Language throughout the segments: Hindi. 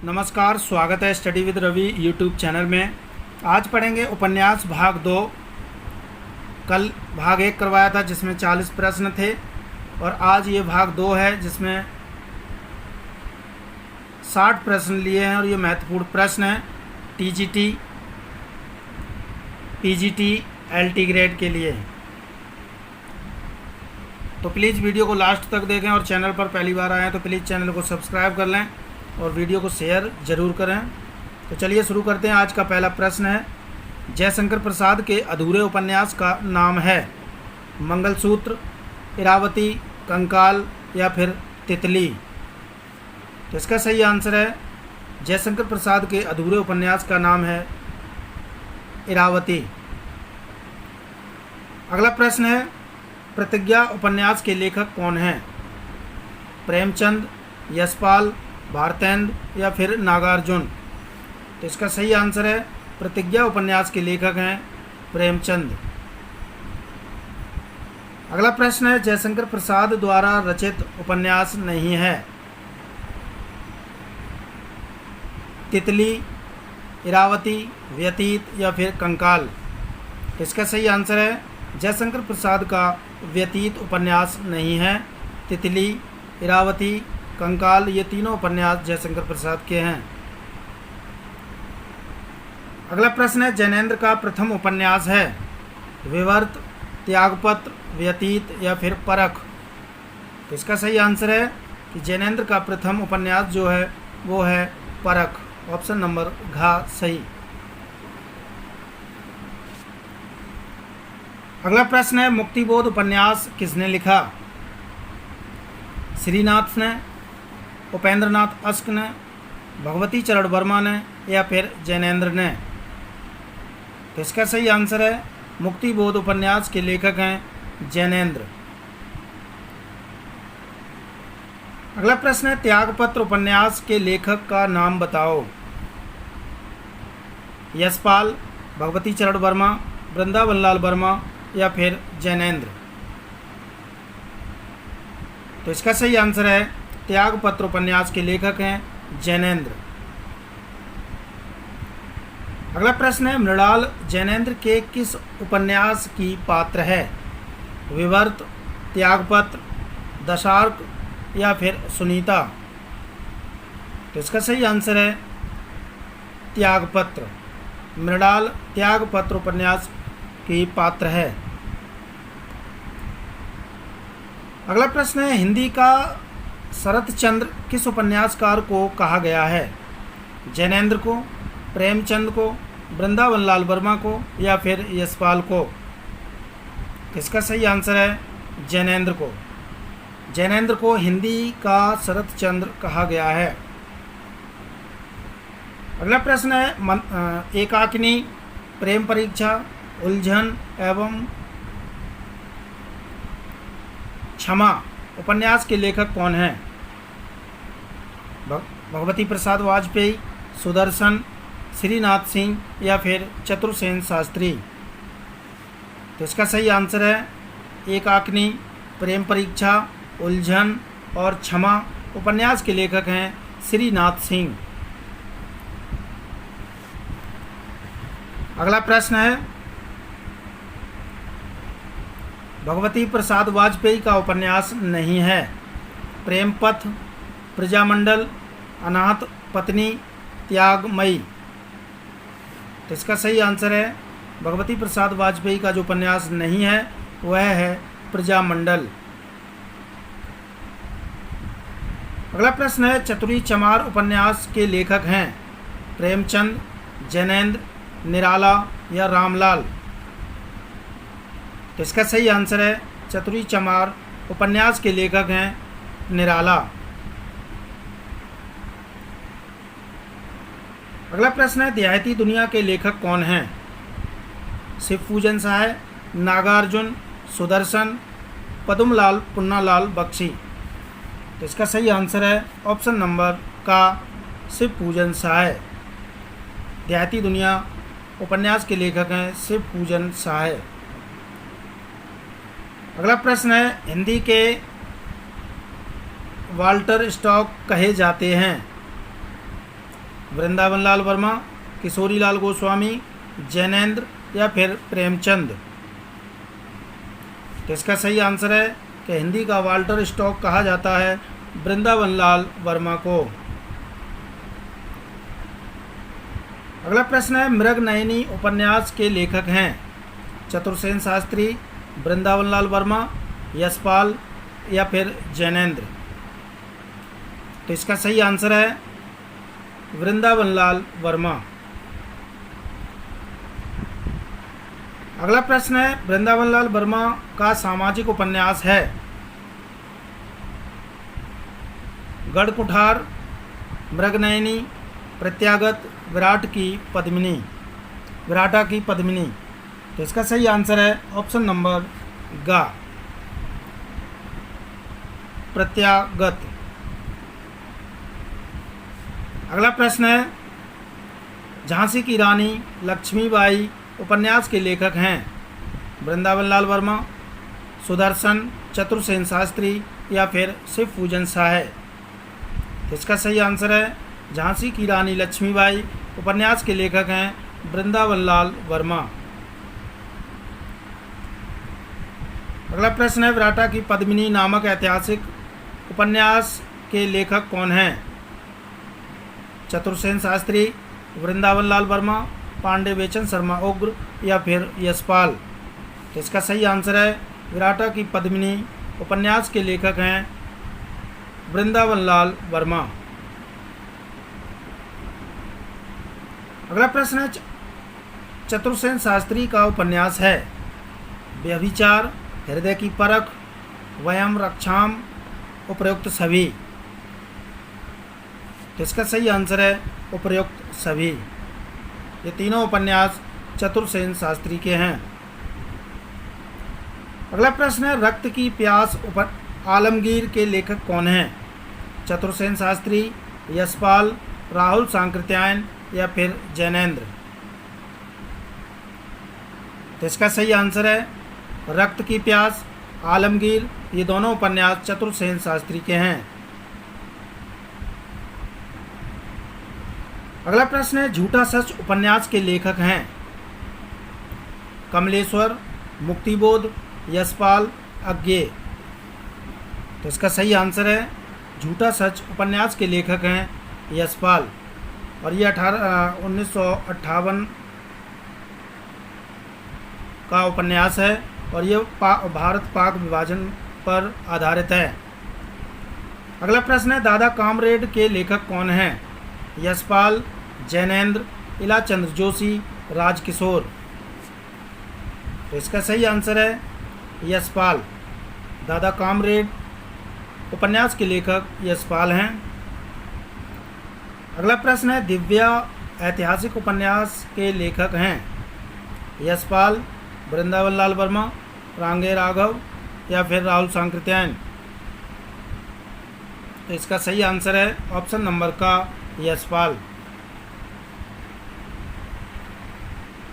नमस्कार, स्वागत है study with Ravi YouTube channel में। आज पढ़ेंगे उपन्यास भाग 2। कल भाग 1 करवाया था जिसमें 40 प्रश्न थे और आज ये भाग 2 है जिसमें 60 प्रश्न लिए हैं और ये महत्वपूर्ण प्रश्न हैं टीजीटी, पीजीटी, एलटी ग्रेड के लिए। तो प्लीज़ वीडियो को लास्ट तक देखें और चैनल पर पहली बार आए हैं तो प्लीज़ चैनल को सब्सक्राइब कर लें और वीडियो को शेयर ज़रूर करें। तो चलिए शुरू करते हैं। आज का पहला प्रश्न है, जयशंकर प्रसाद के अधूरे उपन्यास का नाम है मंगलसूत्र, इरावती, कंकाल या फिर तितली। तो इसका सही आंसर है जयशंकर प्रसाद के अधूरे उपन्यास का नाम है इरावती। अगला प्रश्न है, प्रतिज्ञा उपन्यास के लेखक कौन हैं? प्रेमचंद, यशपाल, भारतेंद्र या फिर नागार्जुन। तो इसका सही आंसर है प्रतिज्ञा उपन्यास के लेखक हैं प्रेमचंद। अगला प्रश्न है, जयशंकर प्रसाद द्वारा रचित उपन्यास नहीं है? तितली, इरावती, व्यतीत या फिर कंकाल। तो इसका सही आंसर है जयशंकर प्रसाद का व्यतीत उपन्यास नहीं है। तितली, इरावती, कंकाल ये तीनों उपन्यास जयशंकर प्रसाद के हैं। अगला प्रश्न है, जैनेन्द्र का प्रथम उपन्यास है विवर्त, त्यागपत्र, व्यतीत या फिर परख। तो इसका सही आंसर है कि जैनेन्द्र का प्रथम उपन्यास जो है वो है परख। ऑप्शन नंबर घ सही। अगला प्रश्न है, मुक्तिबोध उपन्यास किसने लिखा? श्रीनाथ ने, उपेंद्रनाथ अश्क ने, भगवती चरण वर्मा ने या फिर जैनेन्द्र ने। तो इसका सही आंसर है मुक्तिबोध उपन्यास के लेखक हैं जैनेन्द्र। अगला प्रश्न है, त्यागपत्र उपन्यास के लेखक का नाम बताओ। यशपाल, भगवती चरण वर्मा, वृंदावन लाल वर्मा या फिर जैनेन्द्र। तो इसका सही आंसर है त्यागपत्र उपन्यास के लेखक हैं जैनेन्द्र। अगला प्रश्न है, मृणाल जैनेन्द्र के किस उपन्यास की पात्र है? विवर्त, त्यागपत्र, दशार्क या फिर सुनीता। तो इसका सही आंसर है त्यागपत्र। मृणाल त्यागपत्र उपन्यास की पात्र है। अगला प्रश्न है, हिंदी का शरतचंद्र किस उपन्यासकार को कहा गया है? जैनेन्द्र को, प्रेमचंद को, वृंदावन लाल वर्मा को या फिर यशपाल को। इसका सही आंसर है जैनेन्द्र को। जैनेन्द्र को हिंदी का शरतचंद्र कहा गया है। अगला प्रश्न है, एकाकिनी, प्रेम परीक्षा, उलझन एवं क्षमा उपन्यास के लेखक कौन हैं? भगवती प्रसाद वाजपेयी, सुदर्शन, श्रीनाथ सिंह या फिर चतुर्सेन शास्त्री। तो इसका सही आंसर है एकाकिनी, प्रेम परीक्षा, उलझन और क्षमा उपन्यास के लेखक हैं श्रीनाथ सिंह। अगला प्रश्न है, भगवती प्रसाद वाजपेयी का उपन्यास नहीं है? प्रेमपथ, प्रजामंडल, अनाथ पत्नी, त्यागमयी। तो इसका सही आंसर है भगवती प्रसाद वाजपेयी का जो उपन्यास नहीं है वह है प्रजामंडल। अगला प्रश्न है, चतुरी चमार उपन्यास के लेखक हैं प्रेमचंद, जैनेन्द्र, निराला या रामलाल। तो इसका सही आंसर है चतुरी चमार उपन्यास के लेखक हैं निराला। अगला प्रश्न है, देहाती दुनिया के लेखक कौन हैं? शिवपूजन सहाय, नागार्जुन, सुदर्शन, पद्मलाल पुन्नालाल बख्शी। तो इसका सही आंसर है ऑप्शन नंबर का शिवपूजन सहाय। देहाती दुनिया उपन्यास के लेखक हैं शिवपूजन सहाय। अगला प्रश्न है, हिंदी के वाल्टर स्कॉट कहे जाते हैं? वृंदावन लाल वर्मा, किशोरी लाल गोस्वामी, जैनेन्द्र या फिर प्रेमचंद। तो इसका सही आंसर है कि हिंदी का वाल्टर स्कॉट कहा जाता है वृंदावन लाल वर्मा को। अगला प्रश्न है, मृगनयनी उपन्यास के लेखक हैं चतुर्सेन शास्त्री, वृंदावन लाल वर्मा, यशपाल या फिर जैनेन्द्र। तो इसका सही आंसर है वृंदावन लाल वर्मा। अगला प्रश्न है, वृंदावन लाल वर्मा का सामाजिक उपन्यास है गढ़कुठार, मृगनयनी, प्रत्यागत, विराटा की पद्मिनी। तो इसका सही आंसर है ऑप्शन नंबर ग, प्रत्यागत। अगला प्रश्न है, झांसी की रानी लक्ष्मीबाई उपन्यास के लेखक हैं वृंदावन लाल वर्मा, सुदर्शन, चतुर्सेन शास्त्री या फिर शिव पूजन साहे। तो इसका सही आंसर है झांसी की रानी लक्ष्मीबाई उपन्यास के लेखक हैं वृंदावन लाल वर्मा। अगला प्रश्न है, विराटा की पद्मिनी नामक ऐतिहासिक उपन्यास के लेखक कौन हैं? चतुर्सेन शास्त्री, वृंदावन लाल वर्मा, पांडे बेचन शर्मा उग्र या फिर यशपाल। तो इसका सही आंसर है विराटा की पद्मिनी उपन्यास के लेखक हैं वृंदावन लाल वर्मा। अगला प्रश्न है, चतुर्सेन शास्त्री का उपन्यास है व्यभिचार, हृदय की परख, वयम रक्षाम, उपर्युक्त सभी। तो इसका सही आंसर है उपर्युक्त सभी। ये तीनों उपन्यास चतुर्सेन शास्त्री के हैं। अगला प्रश्न है, रक्त की प्यास आलमगीर के लेखक कौन हैं? चतुर्सेन शास्त्री, यशपाल, राहुल सांकृत्यायन या फिर जैनेन्द्र। तो इसका सही आंसर है रक्त की प्यास, आलमगीर। ये दोनों उपन्यास चतुर्सेन शास्त्री के हैं। अगला प्रश्न है, झूठा सच उपन्यास के लेखक हैं कमलेश्वर, मुक्तिबोध, यशपाल, अज्ञेय। तो इसका सही आंसर है झूठा सच उपन्यास के लेखक हैं यशपाल, और ये 1958 का उपन्यास है और ये भारत पाक विभाजन पर आधारित है। अगला प्रश्न है, दादा कामरेड के लेखक कौन हैं? यशपाल, जैनेन्द्र, इलाचंद्र जोशी, राजकिशोर। तो इसका सही आंसर है यशपाल। दादा कामरेड उपन्यास के लेखक यशपाल हैं। अगला प्रश्न है, दिव्या ऐतिहासिक उपन्यास के लेखक हैं यशपाल, वृंदावन लाल वर्मा, रांगे राघव या फिर राहुल सांकृत्यायन। तो इसका सही आंसर है ऑप्शन नंबर का यशपाल।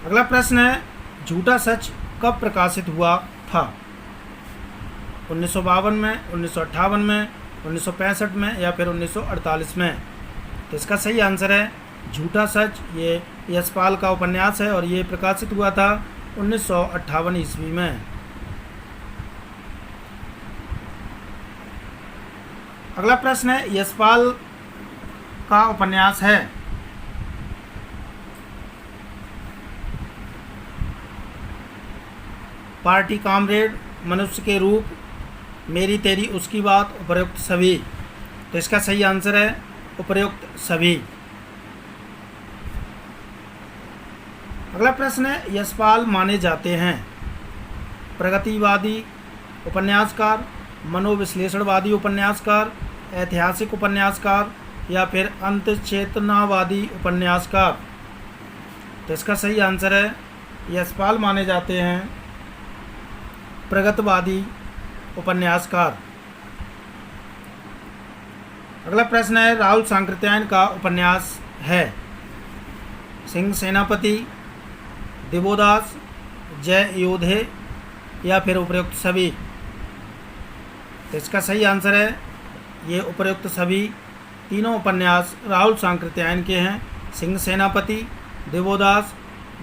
अगला प्रश्न है, झूठा सच कब प्रकाशित हुआ था? 1952 में, 1958 में, 1965 में या फिर 1948 में। तो इसका सही आंसर है झूठा सच। ये यशपाल का उपन्यास है और ये प्रकाशित हुआ था 1958 ईस्वी में। अगला प्रश्न है, यशपाल का उपन्यास है पार्टी कामरेड, मनुष्य के रूप, मेरी तेरी उसकी बात, उपर्युक्त सभी। तो इसका सही आंसर है उपर्युक्त सभी। अगला प्रश्न है, यशपाल माने जाते हैं प्रगतिवादी उपन्यासकार, मनोविश्लेषणवादी उपन्यासकार, ऐतिहासिक उपन्यासकार या फिर अंतचेतनावादी उपन्यासकार। तो इसका सही आंसर है यशपाल माने जाते हैं प्रगतिवादी उपन्यासकार। अगला प्रश्न है, राहुल सांकृत्यायन का उपन्यास है सिंह सेनापति, दिवोदास, जय योधे या फिर उपर्युक्त सभी। तो इसका सही आंसर है ये उपर्युक्त सभी तीनों उपन्यास राहुल सांकृत्यायन के हैं। सिंह सेनापति, देवोदास,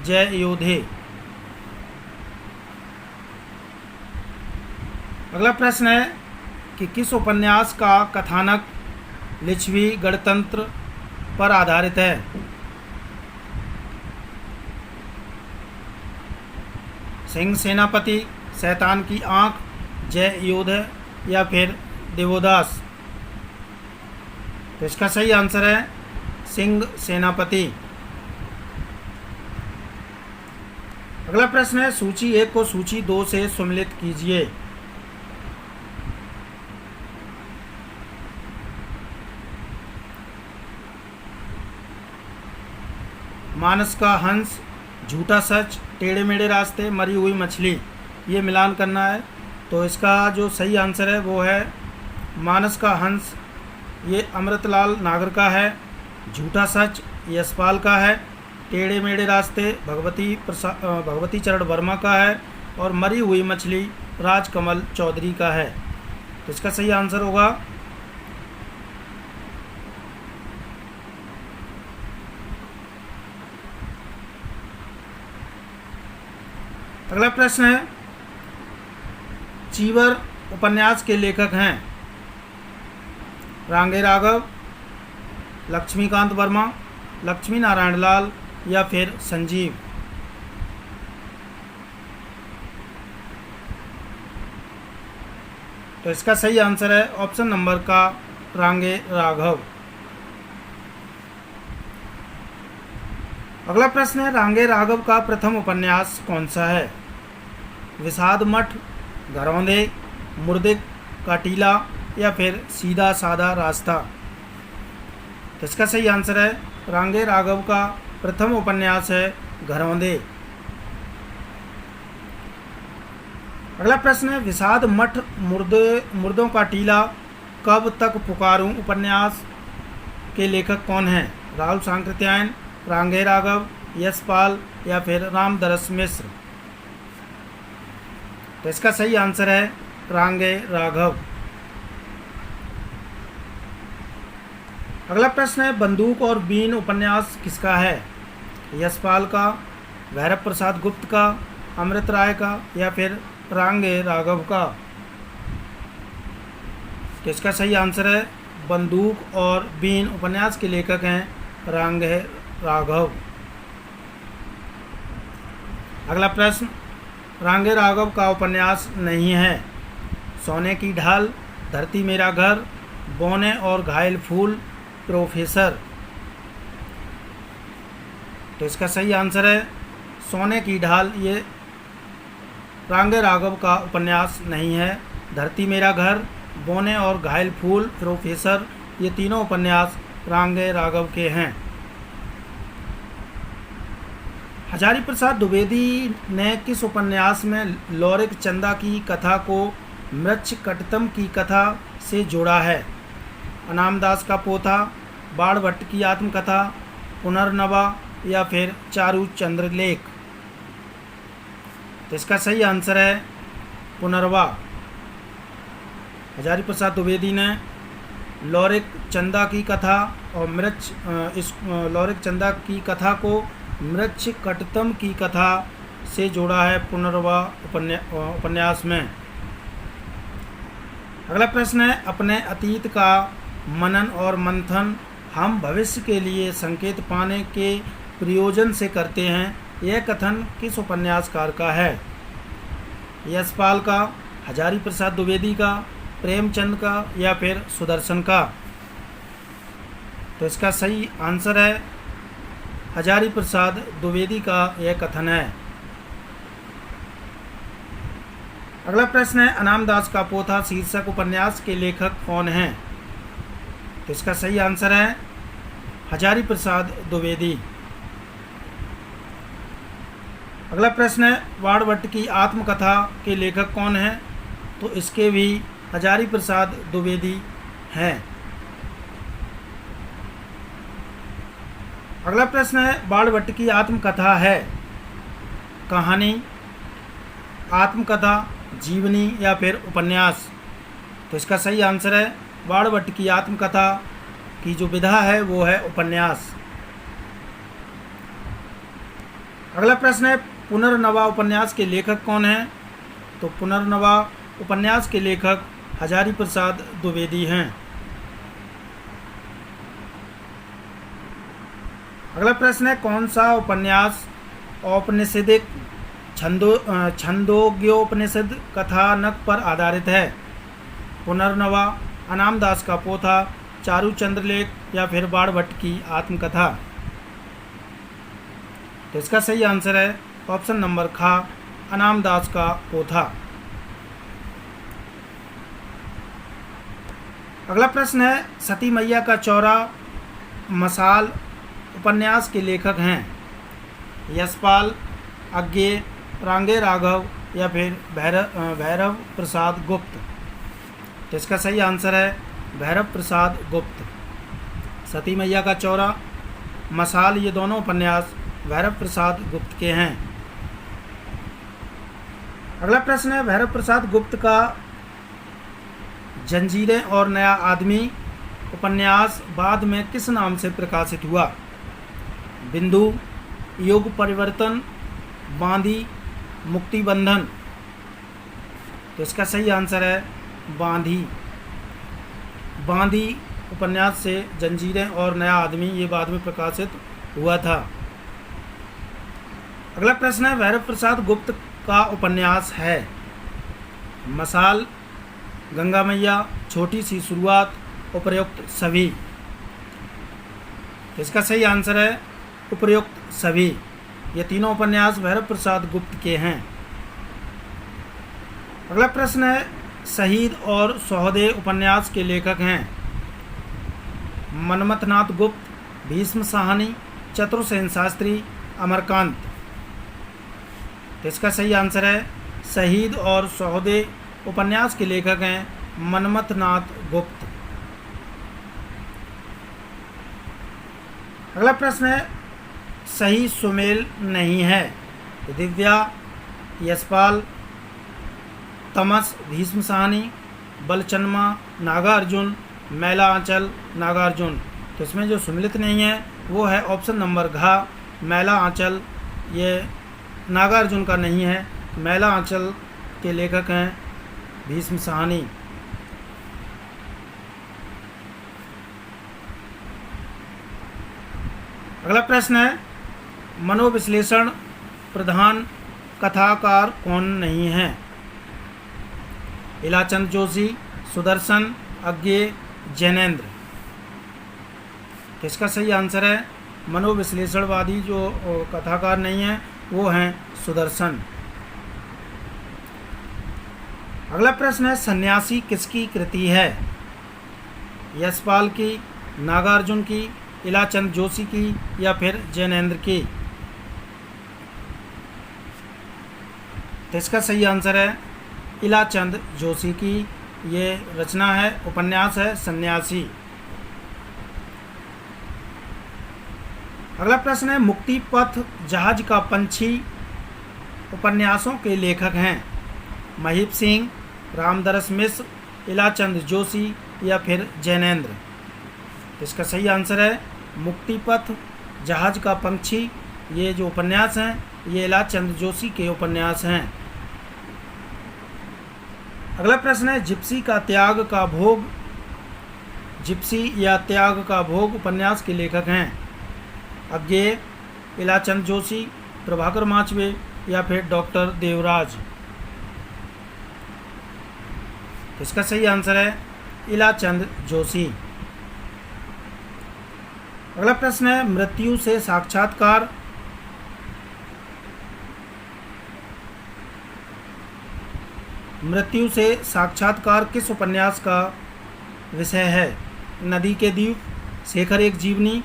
जय योधे। अगला प्रश्न है कि किस उपन्यास का कथानक लिच्छवी गणतंत्र पर आधारित है? सिंह सेनापति, शैतान की आंख, जय योधे या फिर देवोदास। तो इसका सही आंसर है सिंह सेनापति। अगला प्रश्न है सूची 1 को सूची 2 से सम्मिलित कीजिए। मानस का हंस, झूठा सच, टेढ़े मेढ़े रास्ते, मरी हुई मछली, ये मिलान करना है। तो इसका जो सही आंसर है वो है मानस का हंस, ये अमृतलाल नागर का है। झूठा सच यशपाल का है। टेढ़े मेढ़े रास्ते भगवती चरण वर्मा का है। और मरी हुई मछली राजकमल चौधरी का है। तो इसका सही आंसर होगा अगला प्रश्न है चीवर उपन्यास के लेखक हैं रांगे राघव, लक्ष्मीकांत वर्मा, लक्ष्मी नारायण लाल या फिर संजीव। तो इसका सही आंसर है ऑप्शन नंबर का रांगे राघव। अगला प्रश्न है रांगे राघव का प्रथम उपन्यास कौन सा है? विषाद मठ, घरौंदे, मुर्दे का टीला या फिर सीधा साधा रास्ता। तो इसका सही आंसर है रांगे राघव का प्रथम उपन्यास है घरौंदे। अगला प्रश्न है विषाद मठ मुर्दों का टीला कब तक पुकारूं उपन्यास के लेखक कौन हैं? राहुल सांकृत्यायन, रांगे राघव, यशपाल या फिर रामदरस मिश्र। तो इसका सही आंसर है रांगे राघव। अगला प्रश्न है बंदूक और बीन उपन्यास किसका है? यशपाल का, भैरव प्रसाद गुप्त का, अमृत राय का या फिर रांगे राघव का। तो इसका सही आंसर है बंदूक और बीन उपन्यास के लेखक हैं रांगे राघव। अगला प्रश्न रांगे राघव का उपन्यास नहीं है। सोने की ढाल, धरती मेरा घर, बौने और घायल फूल, प्रोफेसर। तो इसका सही आंसर है सोने की ढाल, ये रांगे राघव का उपन्यास नहीं है। धरती मेरा घर, बौने और घायल फूल, प्रोफेसर, ये तीनों उपन्यास रांगे राघव के हैं। हजारी प्रसाद द्विवेदी ने किस उपन्यास में लौरिक चंदा की कथा को मृच्छकटितम की कथा से जोड़ा है? अनामदास का पोथा, बाण भट्ट की आत्मकथा, पुनर्नवा या फिर चारू चंद्रलेख। तो इसका सही आंसर है पुनर्वा। हजारी प्रसाद द्विवेदी ने लौरिक चंदा की कथा और लौरिक चंदा की कथा को मृच्छकटितम की कथा से जोड़ा है पुनर्वा उपन्यास में। अगला प्रश्न है अपने अतीत का मनन और मंथन हम भविष्य के लिए संकेत पाने के प्रयोजन से करते हैं, यह कथन किस उपन्यासकार का है? यशपाल का, हजारी प्रसाद द्विवेदी का, प्रेमचंद का या फिर सुदर्शन का। तो इसका सही आंसर है हजारी प्रसाद द्विवेदी का यह कथन है। अगला प्रश्न है अनामदास का पोथा शीर्षक उपन्यास के लेखक कौन हैं? तो इसका सही आंसर है हजारी प्रसाद द्विवेदी। अगला प्रश्न है बाणभट्ट की आत्मकथा के लेखक कौन हैं? तो इसके भी हजारी प्रसाद द्विवेदी हैं। अगला प्रश्न है बाणभट्ट की आत्मकथा है कहानी, आत्मकथा, जीवनी या फिर उपन्यास। तो इसका सही आंसर है बाणभट्ट की आत्मकथा की जो विधा है वो है उपन्यास। अगला प्रश्न है पुनर्नवा उपन्यास के लेखक कौन हैं? तो पुनर्नवा उपन्यास के लेखक हजारी प्रसाद द्विवेदी हैं। अगला प्रश्न है कौन सा उपन्यास औपनिषदिक छंदोग्योपनिषद कथानक पर आधारित है? पुनर्नवा, अनामदास का पोथा, चारुचंद्रलेख या फिर बाणभट्ट की आत्मकथा। तो इसका सही आंसर है ऑप्शन नंबर खा, अनामदास का पोथा। अगला प्रश्न है सती मैया का चौरा मसाल उपन्यास के लेखक हैं? यशपाल, अज्ञे, रांगे राघव या फिर भैरव प्रसाद गुप्त। तो इसका सही आंसर है भैरव प्रसाद गुप्त। सती मैया का चौरा, मसाल, ये दोनों उपन्यास भैरव प्रसाद गुप्त के हैं। अगला प्रश्न है भैरव प्रसाद गुप्त का जंजीरें और नया आदमी उपन्यास बाद में किस नाम से प्रकाशित हुआ? बिंदु, युग परिवर्तन, बांदी, मुक्ति बंधन। तो इसका सही आंसर है बांधी। बांधी उपन्यास से जंजीरें और नया आदमी ये बाद में प्रकाशित हुआ था। अगला प्रश्न है भैरव प्रसाद गुप्त का उपन्यास है? मसाल, गंगा मैया, छोटी सी शुरुआत, उपर्युक्त सभी। इसका सही आंसर है उपर्युक्त सभी। ये तीनों उपन्यास भैरव प्रसाद गुप्त के हैं। अगला प्रश्न है शहीद और सौहदे उपन्यास के लेखक हैं? मनमथनाथ गुप्त, भीष्म साहनी, चतुर्सेन शास्त्री, अमरकांत। तो इसका सही आंसर है शहीद और सौहदे उपन्यास के लेखक हैं मनमथनाथ गुप्त। अगला प्रश्न है सही सुमेल नहीं है? दिव्या, यशपाल, तमस, भीष्म साहनी, बलचन्मा, नागार्जुन, मैला आंचल, नागार्जुन। तो इसमें जो सुमिलित नहीं है वो है ऑप्शन नंबर घा, मैला आंचल। ये नागार्जुन का नहीं है। मैला आंचल के लेखक हैं भीष्म साहनी। अगला प्रश्न है मनोविश्लेषण प्रधान कथाकार कौन नहीं है? इलाचंद जोशी, सुदर्शन, अज्ञे, जैनेन्द्र। इसका सही आंसर है मनोविश्लेषणवादी जो कथाकार नहीं है वो हैं सुदर्शन। अगला प्रश्न है सन्यासी किसकी कृति है? यशपाल की, नागार्जुन की, इलाचंद जोशी की या फिर जैनेन्द्र की। तो इसका सही आंसर है इलाचंद जोशी की। ये रचना है, उपन्यास है सन्यासी। अगला प्रश्न है मुक्ति पथ जहाज का पंछी उपन्यासों के लेखक हैं? महीप सिंह, रामदरस मिश्र, इलाचंद जोशी या फिर जैनेन्द्र। इसका सही आंसर है मुक्ति पथ जहाज का पंछी। ये जो उपन्यास हैं ये इलाचंद जोशी के उपन्यास हैं। अगला प्रश्न है जिप्सी का त्याग का भोग, जिप्सी या त्याग का भोग उपन्यास के लेखक हैं? अज्ञेय, इलाचंद जोशी, प्रभाकर माचवे या फिर डॉक्टर देवराज। इसका सही आंसर है इलाचंद जोशी। अगला प्रश्न है मृत्यु से साक्षात्कार मृत्यु से साक्षात्कार किस उपन्यास का विषय है? नदी के द्वीप, शेखर एक जीवनी,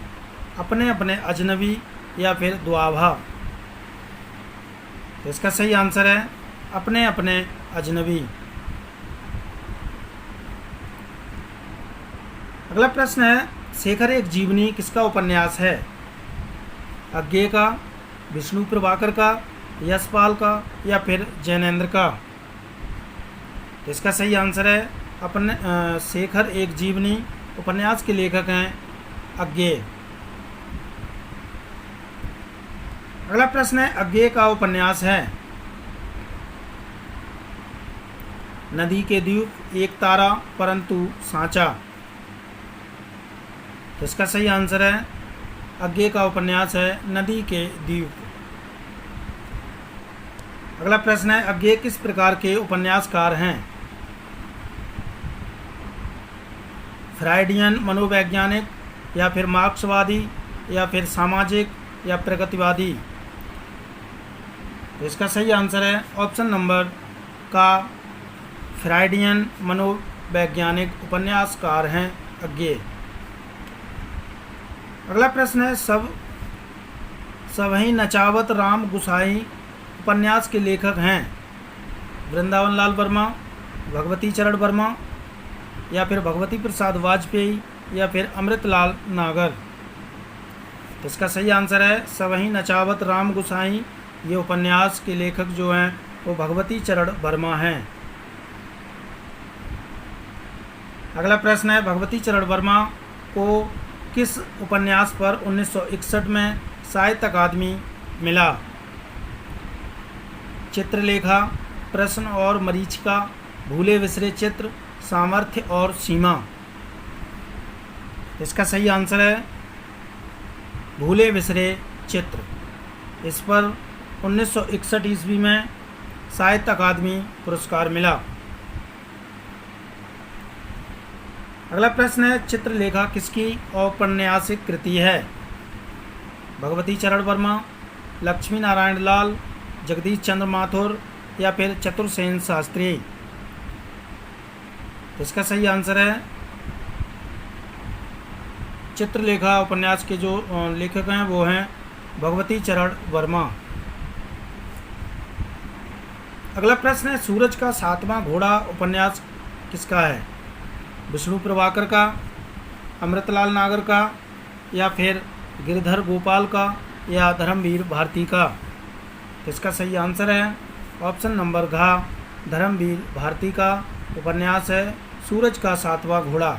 अपने अपने अजनबी या फिर दुआभा। तो इसका सही आंसर है अपने अपने अजनबी। अगला प्रश्न है शेखर एक जीवनी किसका उपन्यास है? अज्ञेय का, विष्णु प्रभाकर का, यशपाल का या फिर जैनेन्द्र का। तो इसका सही आंसर है अपने शेखर एक जीवनी उपन्यास के लेखक हैं अज्ञेय। अगला प्रश्न है, अज्ञेय का उपन्यास है नदी के द्वीप, एक तारा, परंतु सांचा। तो इसका सही आंसर है अज्ञेय का उपन्यास है नदी के द्वीप। अगला प्रश्न है, अज्ञेय किस प्रकार के उपन्यासकार हैं? फ्राइडियन, मनोवैज्ञानिक, या फिर मार्क्सवादी, या फिर सामाजिक, या प्रगतिवादी। तो इसका सही आंसर है ऑप्शन नंबर का, फ्राइडियन मनोवैज्ञानिक उपन्यासकार हैं अज्ञेय। अगला प्रश्न है, सबही नचावत राम गुसाई उपन्यास के लेखक हैं? वृंदावन लाल वर्मा, भगवती चरण वर्मा, या फिर भगवती प्रसाद वाजपेयी, या फिर अमृतलाल नागर। तो इसका सही आंसर है सबही नचावत राम गुसाई। ये उपन्यास के लेखक जो हैं वो भगवती चरण वर्मा हैं। अगला प्रश्न है, भगवती चरण वर्मा को किस उपन्यास पर 1961 में साहित्य अकादमी मिला? चित्रलेखा, प्रश्न और मरीचिका, भूले बिसरे चित्र, सामर्थ्य और सीमा। इसका सही आंसर है भूले बिसरे चित्र। इस पर 1961 ईस्वी में साहित्य अकादमी पुरस्कार मिला। अगला प्रश्न है, चित्रलेखा किसकी औपन्यासिक कृति है? भगवती चरण वर्मा, लक्ष्मी नारायण लाल, जगदीश चंद्र माथुर, या फिर चतुर्सेन शास्त्री। इसका सही आंसर है चित्रलेखा उपन्यास के जो लेखक हैं वो हैं भगवती चरण वर्मा। अगला प्रश्न है, सूरज का सातवां घोड़ा उपन्यास किसका है? विष्णु प्रभाकर का, अमृतलाल नागर का, या फिर गिरधर गोपाल का, या धर्मवीर भारती का। तो इसका सही आंसर है ऑप्शन नंबर घ, धर्मवीर भारती का उपन्यास है सूरज का सातवां घोड़ा।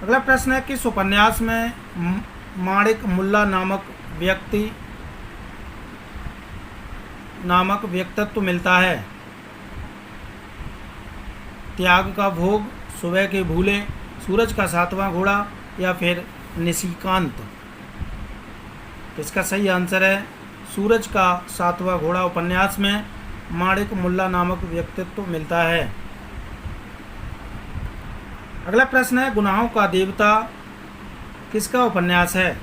अगला प्रश्न है, किस उपन्यास में माणिक मुल्ला नामक व्यक्तित्व मिलता है? त्याग का भोग, सुबह के भूले, सूरज का सातवां घोड़ा, या फिर निशिकांत। इसका सही आंसर है सूरज का सातवां घोड़ा उपन्यास में माणिक मुल्ला नामक व्यक्तित्व मिलता है। अगला प्रश्न है, गुनाहों का देवता किसका उपन्यास है?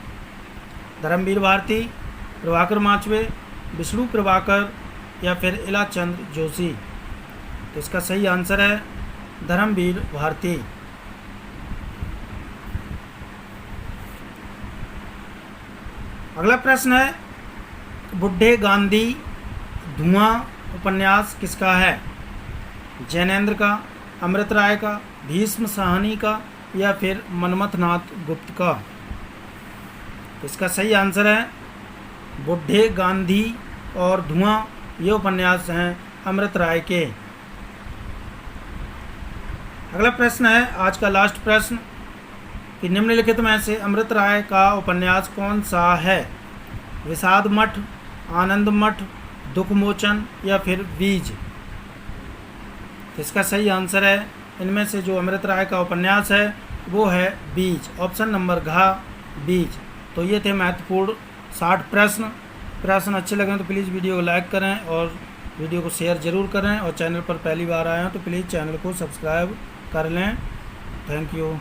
धर्मवीर भारती, प्रभाकर माचवे, विष्णु प्रभाकर, या फिर इलाचंद्र जोशी। तो इसका सही आंसर है धर्मवीर भारती। अगला प्रश्न है, बुढ़े गांधी धुआं उपन्यास किसका है? जैनेन्द्र का, अमृत राय का, भीष्म साहनी का, या फिर मनमथनाथ गुप्त का। इसका सही आंसर है बुढ़े गांधी और धुआं, ये उपन्यास हैं अमृत राय के। अगला प्रश्न है आज का लास्ट प्रश्न कि निम्नलिखित में से अमृत राय का उपन्यास कौन सा है? विषाद मठ, आनंद मठ, दुखमोचन, या फिर बीज। इसका सही आंसर है इनमें से जो अमृत राय का उपन्यास है वो है बीज, ऑप्शन नंबर घ, बीज। तो ये थे महत्वपूर्ण 60 प्रश्न अच्छे लगे तो प्लीज़ वीडियो को लाइक करें और वीडियो को शेयर ज़रूर करें, और चैनल पर पहली बार आए हैं तो प्लीज़ चैनल को सब्सक्राइब कर लें। Thank you.